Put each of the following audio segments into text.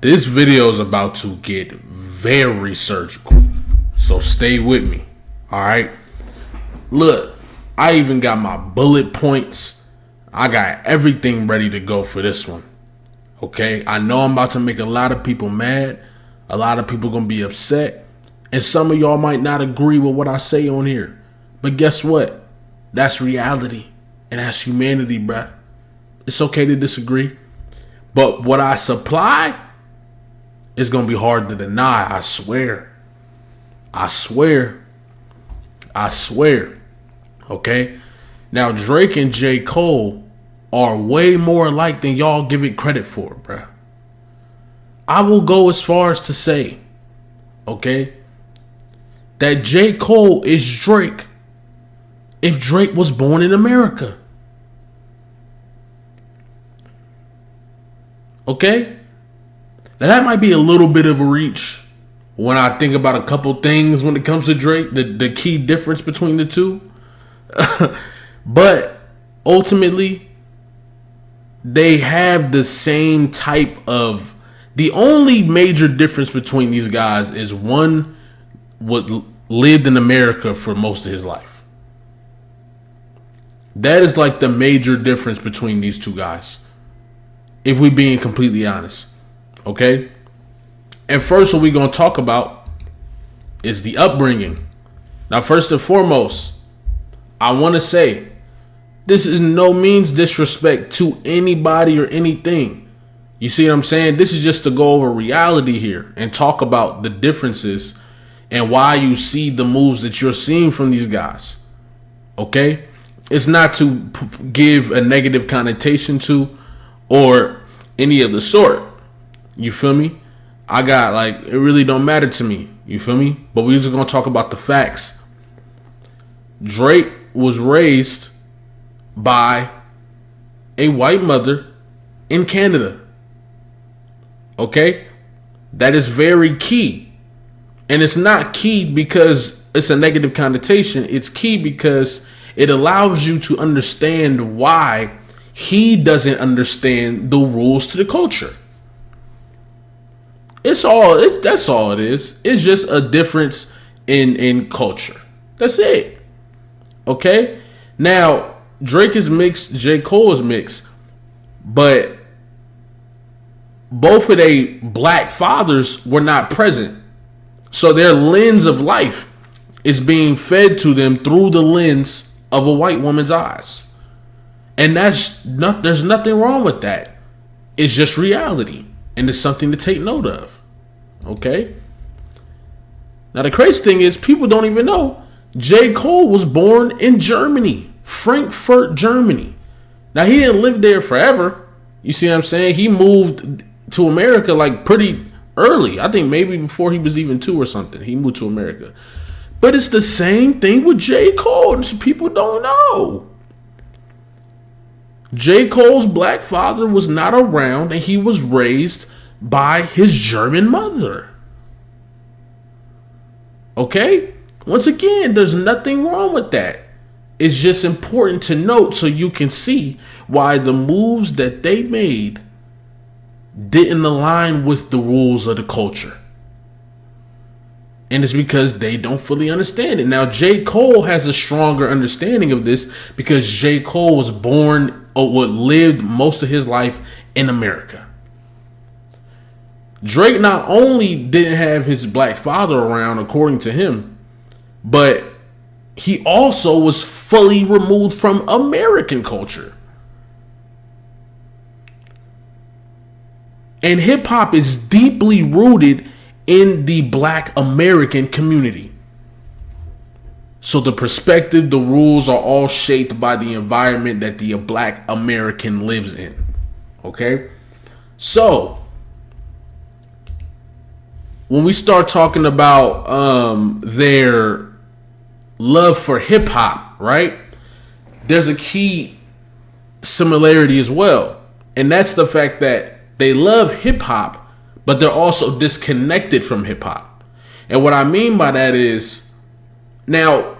This video is about to get very surgical. So stay with me. Alright? Look, I even got my bullet points. I got everything ready to go for this one. Okay? I know I'm about to make a lot of people mad. A lot of people gonna be upset. And some of y'all might not agree with what I say on here. But guess what? That's reality. And that's humanity, bruh. It's okay to disagree. But what I supply is going to be hard to deny. I swear. Okay? Now, Drake and J.Cole are way more alike than y'all give it credit for, bruh. I will go as far as to say, okay, that J.Cole is Drake if Drake was born in America. Okay? Now that might be a little bit of a reach when I think about a couple things when it comes to Drake, the key difference between the two. But ultimately, they have the same type of... The only major difference between these guys is one lived in America for most of his life. That is like the major difference between these two guys, if we being completely honest. Okay? And first, what we're going to talk about is the upbringing. Now, first and foremost, I want to say this is no means disrespect to anybody or anything. You see what I'm saying? This is just to go over reality here and talk about the differences and why you see the moves that you're seeing from these guys. Okay? It's not to give a negative connotation to or any of the sort. You feel me? I got it really don't matter to me. You feel me? But we're just going to talk about the facts. Drake was raised by a white mother in Canada. Okay? That is very key. And it's not key because it's a negative connotation. It's key because it allows you to understand why he doesn't understand the rules to the culture. That's all it is. It's just a difference in culture. That's it. Okay? Now, Drake is mixed, J. Cole is mixed, but both of their black fathers were not present. So their lens of life is being fed to them through the lens of a white woman's eyes. And there's nothing wrong with that. It's just reality. And it's something to take note of. Okay? Now the crazy thing is people don't even know J. Cole was born in Germany. Frankfurt, Germany. Now he didn't live there forever. You see what I'm saying? He moved to America pretty early. I think maybe before he was even 2 or something. He moved to America. But it's the same thing with J. Cole. So people don't know. J. Cole's black father was not around and he was raised by his German mother. Okay? Once again, there's nothing wrong with that. It's just important to note so you can see why the moves that they made didn't align with the rules of the culture. And it's because they don't fully understand it. Now, J. Cole has a stronger understanding of this because J. Cole was born or lived most of his life in America. Drake not only didn't have his black father around, according to him, but he also was fully removed from American culture. And hip hop is deeply rooted in the black American community. So the perspective, the rules are all shaped by the environment that the black American lives in. Okay? So, when we start talking about their love for hip hop, right? There's a key similarity as well. And that's the fact that they love hip hop, but they're also disconnected from hip hop. And what I mean by that is, now,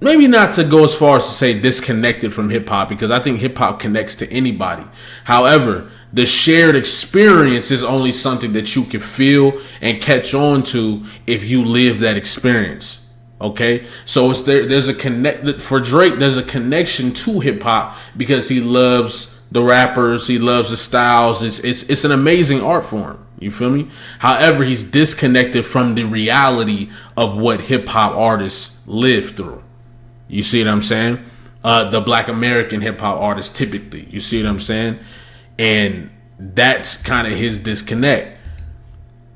maybe not to go as far as to say disconnected from hip hop, because I think hip hop connects to anybody. However, the shared experience is only something that you can feel and catch on to if you live that experience. Okay, so there's a connect for Drake. There's a connection to hip hop because he loves the rappers, he loves the styles. It's an amazing art form. You feel me? However, he's disconnected from the reality of what hip hop artists live through. You see what I'm saying? The Black American hip hop artists typically. You see what I'm saying? And that's kind of his disconnect.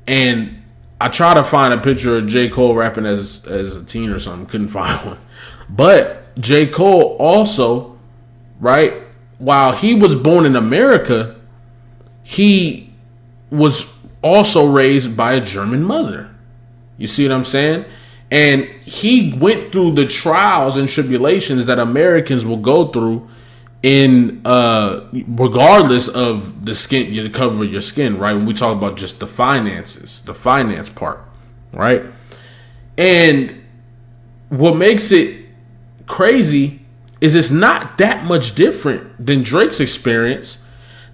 And I tried to find a picture of J. Cole rapping as a teen or something. Couldn't find one. But J. Cole also, right, while he was born in America, he was also raised by a German mother. You see what I'm saying? And he went through the trials and tribulations that Americans will go through in regardless of the skin, the color of your skin, right? When we talk about just the finances, the finance part, right? And what makes it crazy is it's not that much different than Drake's experience.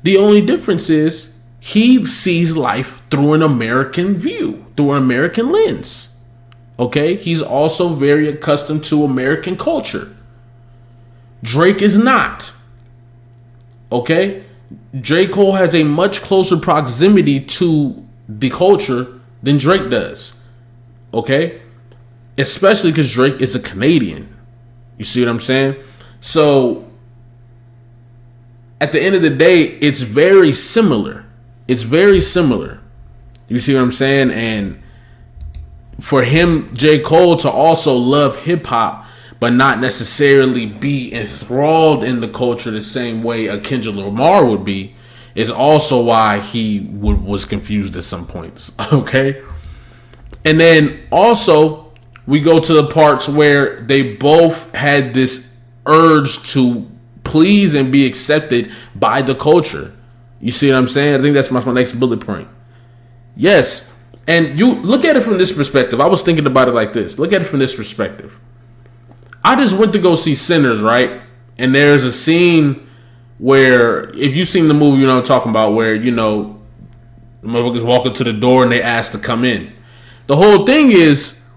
The only difference is he sees life through an American view, through an American lens. Okay? He's also very accustomed to American culture. Drake is not. Okay? J. Cole has a much closer proximity to the culture than Drake does. Okay? Especially because Drake is a Canadian. You see what I'm saying? So, at the end of the day, it's very similar. It's very similar. You see what I'm saying? And for him, J. Cole, to also love hip hop, but not necessarily be enthralled in the culture the same way a Kendrick Lamar would be, is also why he was confused at some points. Okay? And then also, we go to the parts where they both had this urge to please and be accepted by the culture. You see what I'm saying? I think that's my next bullet point. Yes. And you look at it from this perspective. I was thinking about it like this. Look at it from this perspective. I just went to go see Sinners, right? And there's a scene where, if you've seen the movie, you know what I'm talking about, where, you know, the motherfuckers walk up to the door and they ask to come in. The whole thing is,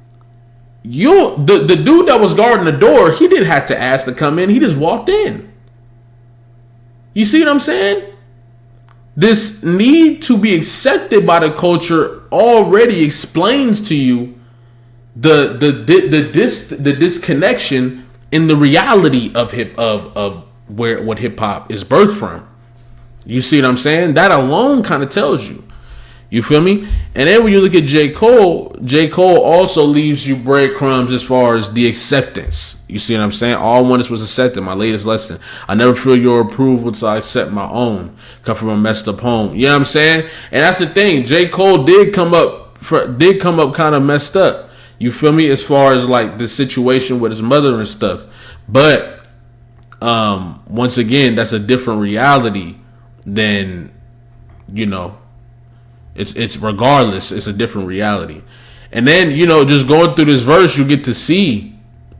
the dude that was guarding the door, he didn't have to ask to come in. He just walked in. You see what I'm saying? This need to be accepted by the culture already explains to you the disconnection in the reality of what hip hop is birthed from. You see what I'm saying? That alone kind of tells you. You feel me? And then when you look at J. Cole also leaves you breadcrumbs as far as the acceptance. You see what I'm saying? All I wanted was accepted. My latest lesson. I never feel your approval till I accept my own. Come from a messed up home. You know what I'm saying? And that's the thing. J. Cole did come up kind of messed up. You feel me? As far as like the situation with his mother and stuff. But once again, that's a different reality than, you know, it's regardless, it's a different reality. And then, you know, just going through this verse, you get to see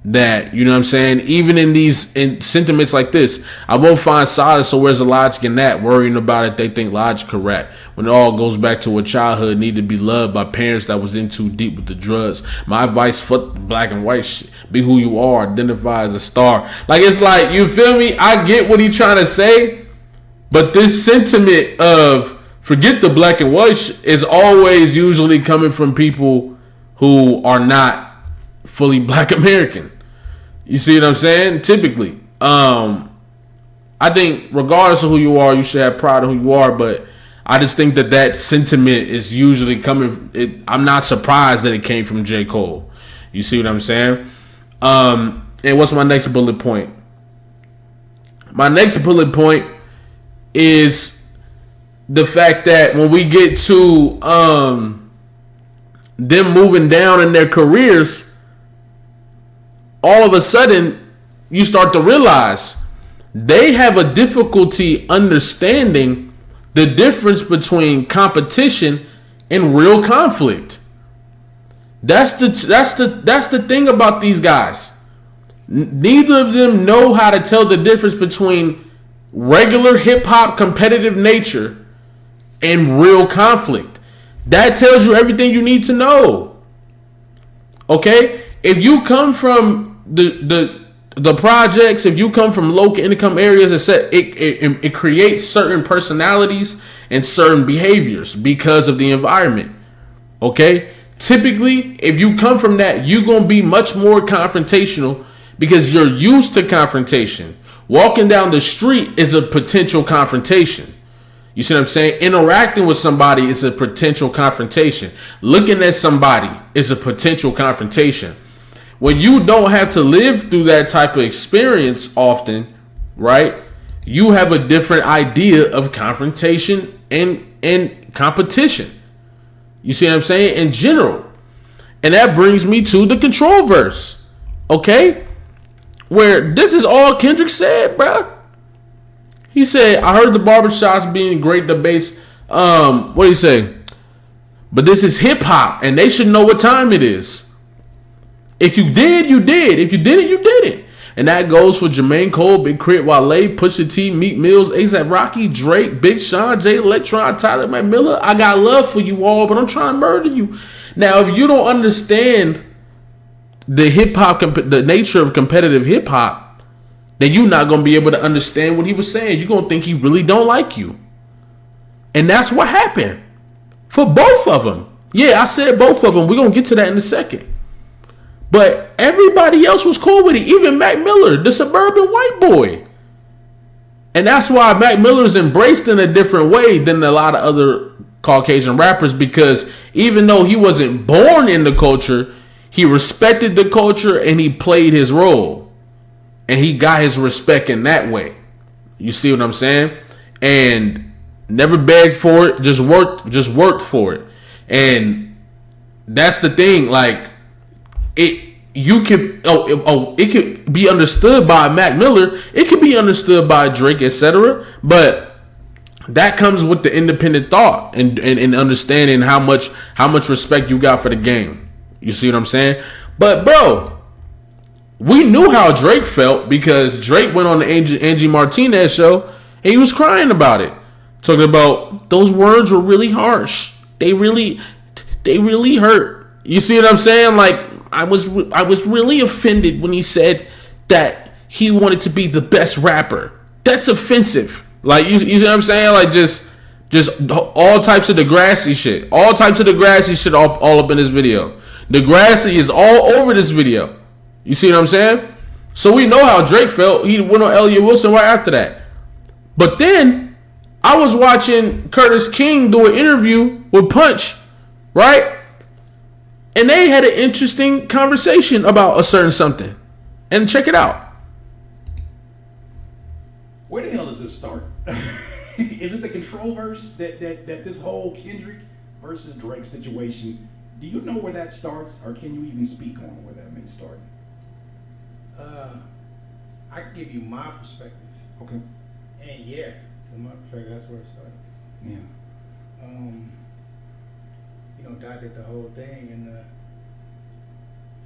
that, you know what I'm saying, even in sentiments like this, I won't find solace, so where's the logic in that? Worrying about it, they think logic correct. When it all goes back to a childhood need to be loved by parents that was in too deep with the drugs. My advice, fuck black and white shit. Be who you are, identify as a star. Like, it's like, you feel me? I get what he's trying to say, but this sentiment of forget the black and white is always usually coming from people who are not fully black American. You see what I'm saying? Typically. I think regardless of who you are, you should have pride of who you are, but I just think that sentiment is usually coming. I'm not surprised that it came from J. Cole. You see what I'm saying? And what's my next bullet point? My next bullet point is the fact that when we get to them moving down in their careers, all of a sudden you start to realize they have a difficulty understanding the difference between competition and real conflict. That's the thing about these guys. Neither of them know how to tell the difference between regular hip hop competitive nature and real conflict. That tells you everything you need to know. Okay? If you come from the projects, if you come from low income areas, it creates certain personalities and certain behaviors because of the environment. Okay? Typically, if you come from that, you're going to be much more confrontational because you're used to confrontation. Walking down the street is a potential confrontation. You see what I'm saying? Interacting with somebody is a potential confrontation. Looking at somebody is a potential confrontation. When you don't have to live through that type of experience often, right? You have a different idea of confrontation and competition. You see what I'm saying? In general. And that brings me to the control verse. Okay? Where this is all Kendrick said, bro. He said, I heard the barbershops being great debates. What did he say? But this is hip hop and they should know what time it is. If you did, you did. If you didn't, you didn't. And that goes for Jermaine Cole, Big Crit, Wale, Pusha T, Meek Mills, A$AP Rocky, Drake, Big Sean, Jay Electron, Tyler McMillan. I got love for you all, but I'm trying to murder you. Now, if you don't understand the hip hop, the nature of competitive hip hop, then you're not gonna be able to understand what he was saying. You're gonna think he really don't like you, and that's what happened for both of them. Yeah, I said both of them. We're gonna get to that in a second. But everybody else was cool with it. Even Mac Miller, the suburban white boy. And that's why Mac Miller is embraced in a different way than a lot of other Caucasian rappers, because even though he wasn't born in the culture, he respected the culture and he played his role. And he got his respect in that way. You see what I'm saying? And never begged for it, just worked for it. And that's the thing, like, it could be understood by Mac Miller, it could be understood by Drake, etc. But that comes with the independent thought and understanding how much respect you got for the game. You see what I'm saying? But bro, we knew how Drake felt because Drake went on the Angie Martinez show and he was crying about it, talking about those words were really harsh. They really hurt. You see what I'm saying? Like, I was really offended when he said that he wanted to be the best rapper. That's offensive. Like, you see what I'm saying? Like, just all types of Degrassi shit. All types of Degrassi shit all up in this video. Degrassi is all over this video. You see what I'm saying? So we know how Drake felt. He went on Elliot Wilson right after that. But then I was watching Curtis King do an interview with Punch, right? And they had an interesting conversation about a certain something. And check it out. Where the hell does this start? Is it the control verse that this whole Kendrick versus Drake situation? Do you know where that starts, or can you even speak on where that may start? I can give you my perspective. Okay. And yeah, to my perspective, that's where it started. Yeah. Dot did the whole thing, and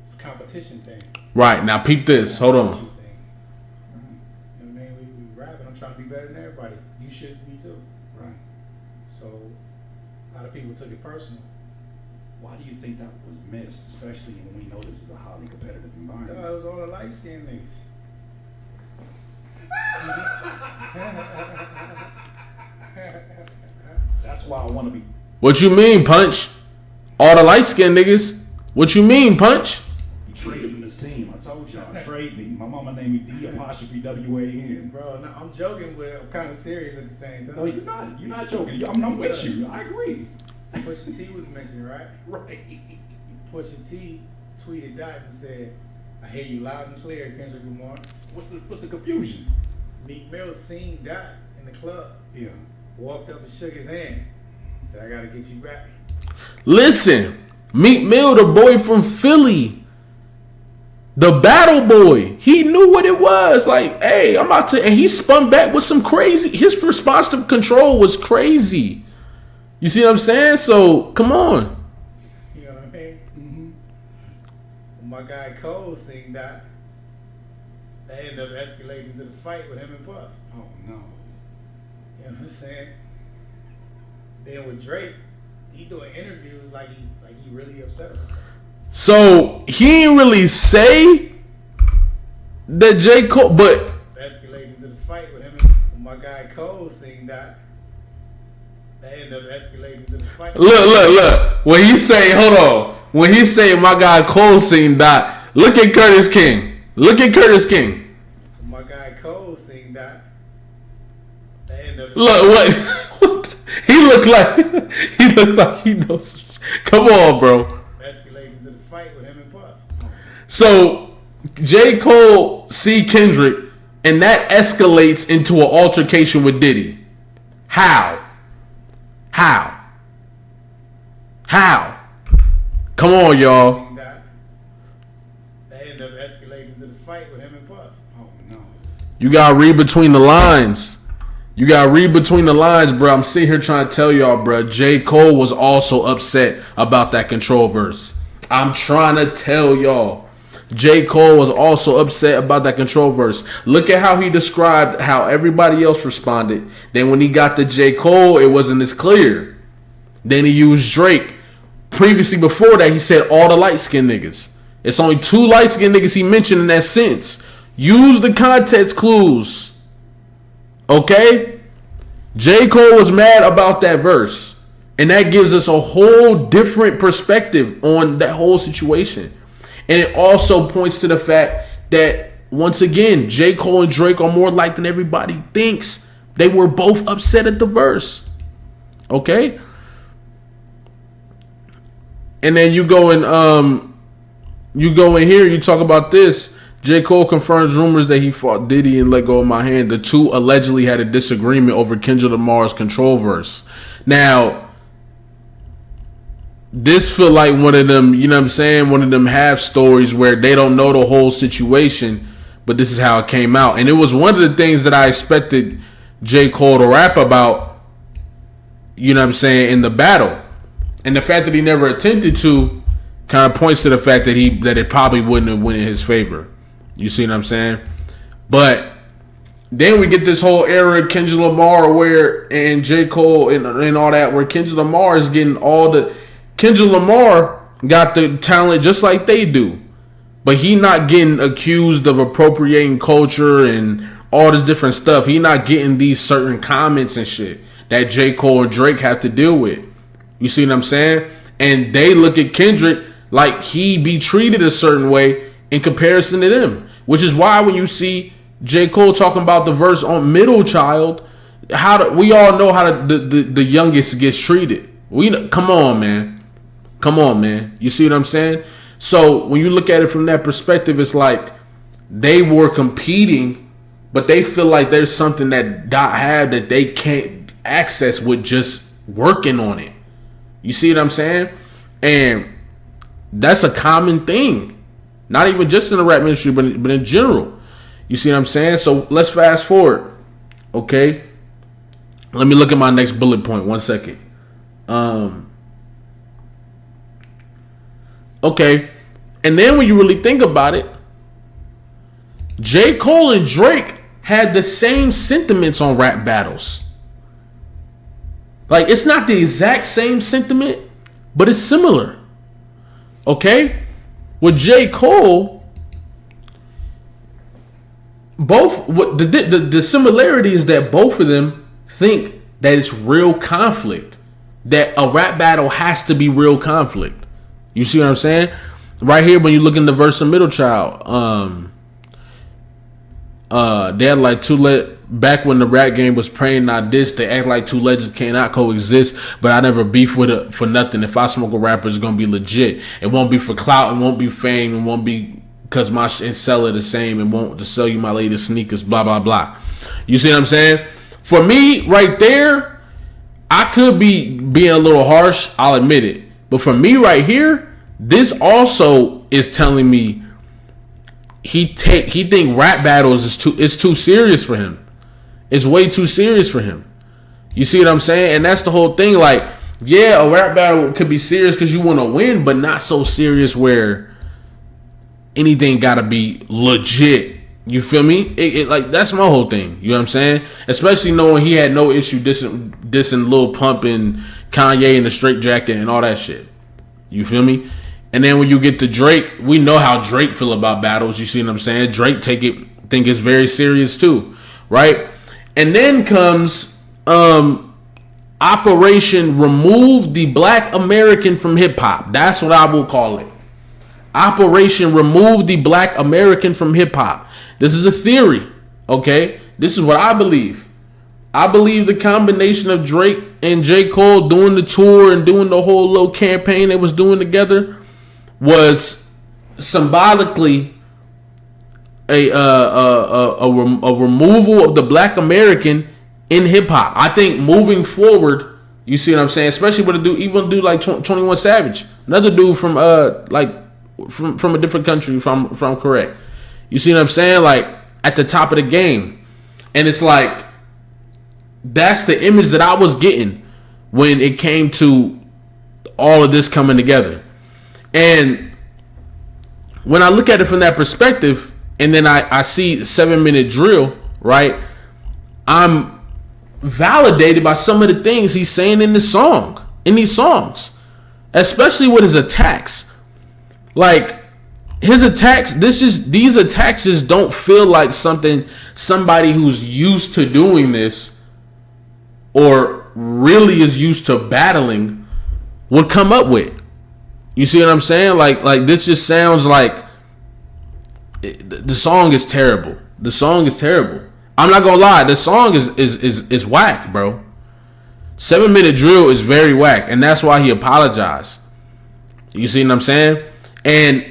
it's a competition thing. Right, now peep this. Hold on. You know what I mean? We rapping. I'm trying to be better than everybody. You should be too. Right. So a lot of people took it personal. Why do you think that was missed, especially when we know this is a highly competitive environment? It was all the light skinned niggas. That's why I want to be. What you mean, Punch? All the light-skinned niggas. What you mean, Punch? He traded from this team. I told y'all, trade me. My mama named me D''WAN. Bro, no, I'm joking, but I'm kind of serious at the same time. No, you're not. You're not joking. I'm with you. I agree. Pusha T was mentioned, right? Right. Pusha T tweeted Dot and said, "I hear you loud and clear, Kendrick Lamar." What's the confusion? Meek Mill seen Dot in the club. Yeah. Walked up and shook his hand. Said, "I gotta get you back." Listen, Meek Mill, the boy from Philly, the battle boy, he knew what it was. Like, hey, I'm about to, and he spun back with some crazy. His response to Control was crazy. You see what I'm saying? So come on. You know what I mean? Mm-hmm. My guy Cole seen Dot. They end up escalating to the fight with him and Puff. Oh no. You know what I'm saying? Then with Drake, he doing interviews like he really upset about that. So he didn't really say that J. Cole, but Escalating to the fight with him and my guy Cole seen that. They end up escalating to the fight. Look. When he say, hold on. When he say my guy Cole seen that, look at Curtis King. My guy Cole seen that. They end up Look what he looked like he knows. Come on, bro. escalating to the fight with him and Puff. So J. Cole see Kendrick, and that escalates into an altercation with Diddy. How? Come on, y'all. They end up escalating to the fight with him and Puff. Oh no. You gotta read between the lines. Bro. I'm sitting here trying to tell y'all, bro. J. Cole was also upset about that Control verse. I'm trying to tell y'all. J. Cole was also upset about that Control verse. Look at how he described how everybody else responded. Then when he got to J. Cole, it wasn't as clear. Then he used Drake. Previously, before that, he said all the light-skinned niggas. It's only 2 light-skinned niggas he mentioned in that sentence. Use the context clues. Okay? J. Cole was mad about that verse. And that gives us a whole different perspective on that whole situation. And it also points to the fact that, once again, J. Cole and Drake are more alike than everybody thinks. They were both upset at the verse. Okay? And then you go in here, you talk about this. J. Cole confirms rumors that he fought Diddy and Let Go of My Hand. The two allegedly had a disagreement over Kendrick Lamar's Control verse. Now, this feel like one of them, you know what I'm saying? One of them half stories where they don't know the whole situation, but this is how it came out. And it was one of the things that I expected J. Cole to rap about, you know what I'm saying, in the battle. And the fact that he never attempted to kind of points to the fact that it probably wouldn't have went in his favor. You see what I'm saying? But then we get this whole era of Kendrick Lamar and J. Cole and all that, where Kendrick Lamar is getting all the... Kendrick Lamar got the talent just like they do. But he not getting accused of appropriating culture and all this different stuff. He not getting these certain comments and shit that J. Cole and Drake have to deal with. You see what I'm saying? And they look at Kendrick like he be treated a certain way in comparison to them. Which is why when you see J. Cole talking about the verse on Middle Child, we all know how the youngest gets treated. Come on, man. You see what I'm saying? So when you look at it from that perspective, it's like they were competing, but they feel like there's something that Dot had that they can't access with just working on it. You see what I'm saying? And that's a common thing. Not even just in the rap industry, but in general. You see what I'm saying? So let's fast forward. Okay? Let me look at my next bullet point. 1 second. Okay. And then when you really think about it, J. Cole and Drake had the same sentiments on rap battles. Like, it's not the exact same sentiment, but it's similar. Okay? With J. Cole, the similarity is that both of them think that it's real conflict. That a rap battle has to be real conflict. You see what I'm saying? Right here, when you look in the verse of Middle Child, they had like back when the rap game was praying not this, they act like two legends cannot coexist, but I never beef with it for nothing. If I smoke a rapper, it's gonna be legit. It won't be for clout, it won't be fame, it won't be because my shit sell it the same, it won't to sell you my latest sneakers, blah blah blah. You see what I'm saying? For me, right there, I could be being a little harsh, I'll admit it. But for me right here, this also is telling me he think rap battles is too serious for him. It's way too serious for him. You see what I'm saying? And that's the whole thing. Like, yeah, a rap battle could be serious because you want to win, but not so serious where anything got to be legit You feel me? It like that's my whole thing. You know what I'm saying? Especially knowing he had no issue dissing Lil Pump and Kanye in the Straight Jacket and all that shit. You feel me? And then when you get to Drake, we know how Drake feel about battles. You see what I'm saying? Drake think it's very serious too, right? And then comes Operation Remove the Black American from Hip Hop. That's what I will call it. Operation Remove the Black American from Hip Hop. This is a theory, okay? This is what I believe. I believe the combination of Drake and J. Cole doing the tour and doing the whole little campaign they was doing together was symbolically a removal of the Black American in hip hop. I think moving forward, you see what I'm saying? Especially with a dude, even a dude like 21 Savage, another dude from from a different country, if I'm correct. You see what I'm saying? Like at the top of the game, and it's like that's the image that I was getting when it came to all of this coming together. And when I look at it from that perspective, and then I see 7 Minute Drill, right? I'm validated by some of the things he's saying in these songs, especially with his attacks. Like his attacks, these attacks just don't feel like somebody who's used to doing this or really is used to battling would come up with. You see what I'm saying? Like this just sounds like the song is terrible. The song is terrible. I'm not gonna lie, the song is whack, bro. 7 Minute Drill is very whack, and that's why he apologized. You see what I'm saying? And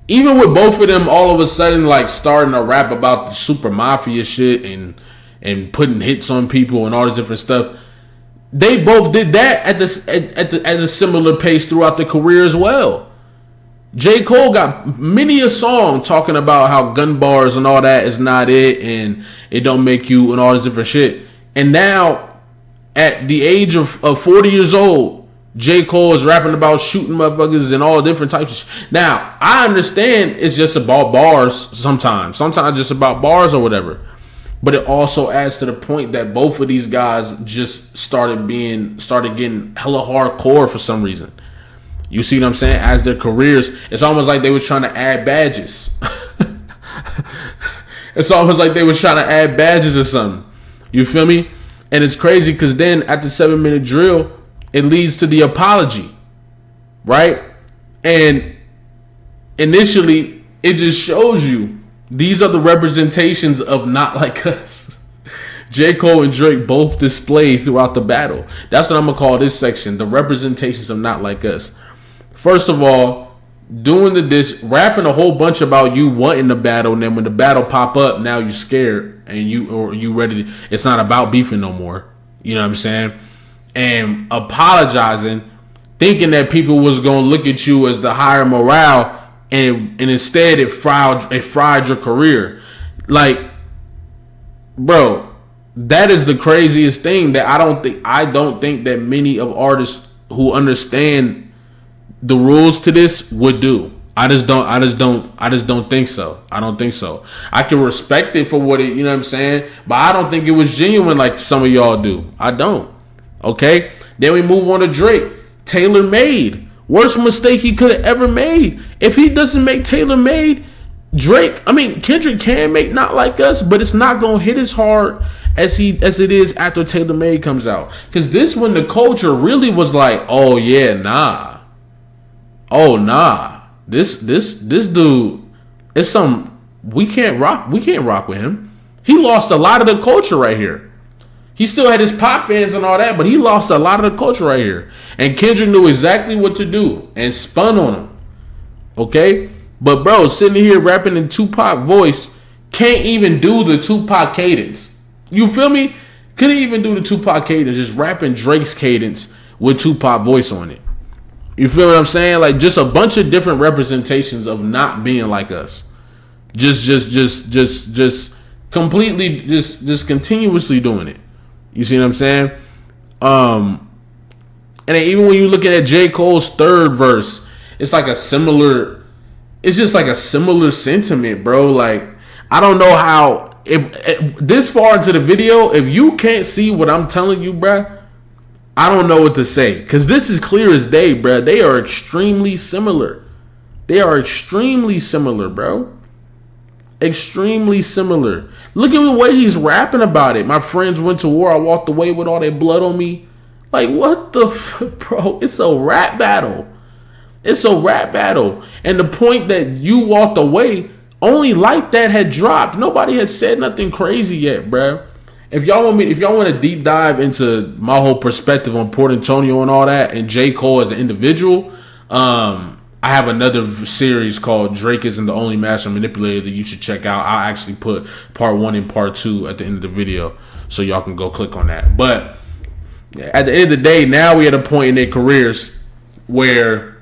even with both of them all of a sudden like starting to rap about the super mafia shit and putting hits on people and all this different stuff, they both did that at a similar pace throughout the career as well. J. Cole got many a song talking about how gun bars and all that is not it and it don't make you and all this different shit. And now at the age of 40 years old, J. Cole is rapping about shooting motherfuckers and all different types of shit. Now, I understand it's just about bars sometimes. Sometimes just about bars or whatever. But it also adds to the point that both of these guys just started getting hella hardcore for some reason. You see what I'm saying? As their careers, it's almost like they were trying to add badges. It's almost like they were trying to add badges or something. You feel me? And it's crazy because then at the 7 Minute Drill, it leads to the apology, right? And initially, it just shows you these are the representations of not like us. J. Cole and Drake both display throughout the battle. That's what I'm going to call this section, the representations of not like us. First of all, doing the diss, rapping a whole bunch about you wanting the battle, and then when the battle pop up, now you scared and you ready to, it's not about beefing no more. You know what I'm saying? And apologizing, thinking that people was gonna look at you as the higher morale, and instead it fried your career. Like, bro, that is the craziest thing that I don't think that many of artists who understand the rules to this would do. I just don't think so. I don't think so. I can respect it for what it, you know what I'm saying? But I don't think it was genuine like some of y'all do. I don't. Okay? Then we move on to Drake. Tailor Made. Worst mistake he could have ever made. If he doesn't make Tailor Made, Kendrick can make Not Like Us, but it's not gonna hit as hard as it is after Tailor Made comes out. Cause this one, the culture really was like, oh yeah, nah. Oh nah. This dude is we can't rock with him. He lost a lot of the culture right here. He still had his pop fans and all that, but he lost a lot of the culture right here. And Kendrick knew exactly what to do and spun on him. Okay? But bro, sitting here rapping in Tupac voice, can't even do the Tupac cadence. You feel me? Couldn't even do the Tupac cadence, just rapping Drake's cadence with Tupac voice on it. You feel what I'm saying? Like just a bunch of different representations of not being like us. Just completely just continuously doing it. You see what I'm saying? And then even when you look at J. Cole's third verse, it's just like a similar sentiment, bro. Like, I don't know how if this far into the video, if you can't see what I'm telling you, bruh, I don't know what to say. Because this is clear as day, bruh. They are extremely similar. They are extremely similar, bro. Extremely similar. Look at the way he's rapping about it. My friends went to war. I walked away with all their blood on me. Like, what the bro? It's a rap battle. It's a rap battle. And the point that you walked away, only like that had dropped. Nobody had said nothing crazy yet, bro. If y'all want to deep dive into my whole perspective on Port Antonio and all that, and J. Cole as an individual, I have another series called Drake Isn't the Only Master Manipulator that you should check out. I'll actually put part 1 and part 2 at the end of the video, so y'all can go click on that. But at the end of the day, now we're at a point in their careers where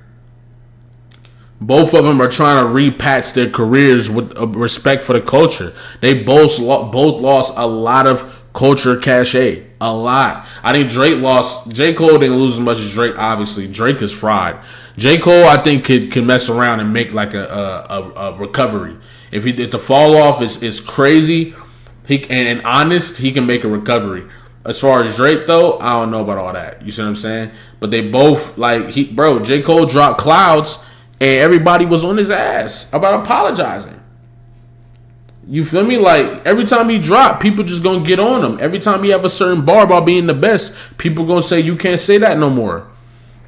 both of them are trying to repatch their careers with respect for the culture. They both lost a lot of culture cachet. A lot. I think Drake lost. J. Cole didn't lose as much as Drake, obviously. Drake is fried. J. Cole, I think, could mess around and make like a recovery. If the fall off is crazy and honest, he can make a recovery. As far as Drake, though, I don't know about all that. You see what I'm saying? But they both, J. Cole dropped Clouds, and everybody was on his ass about apologizing. You feel me? Like, every time he drop, people just gonna get on him. Every time he have a certain bar about being the best, people gonna say, you can't say that no more.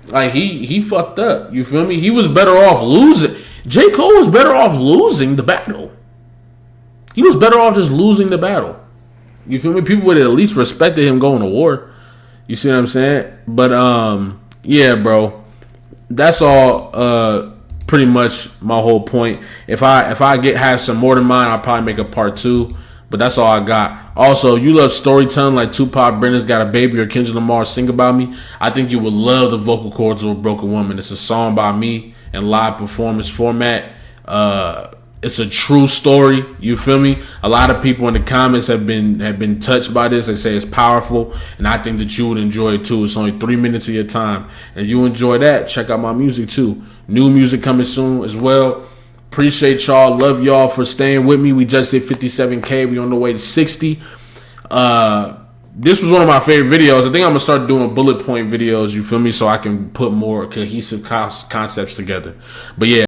Like, he fucked up. You feel me? He was better off losing. J. Cole was better off losing the battle. He was better off just losing the battle. You feel me? People would have at least respected him going to war. You see what I'm saying? But, yeah, bro. That's all, pretty much my whole point. If I have some more than mine, I'll probably make a part 2. But that's all I got. Also, you love storytelling like Tupac, Brenda's Got a Baby, or Kendrick Lamar Sing About Me. I think you would love the vocal cords of A Broken Woman. It's a song by me in live performance format. It's a true story. You feel me? A lot of people in the comments have been touched by this. They say it's powerful, and I think that you would enjoy it too. It's only 3 minutes of your time, and you enjoy that, check out my music too. New music coming soon as well. Appreciate y'all. Love y'all for staying with me. We just hit 57K. We on the way to 60. This was one of my favorite videos. I think I'm going to start doing bullet point videos, you feel me, so I can put more cohesive concepts together. But yeah.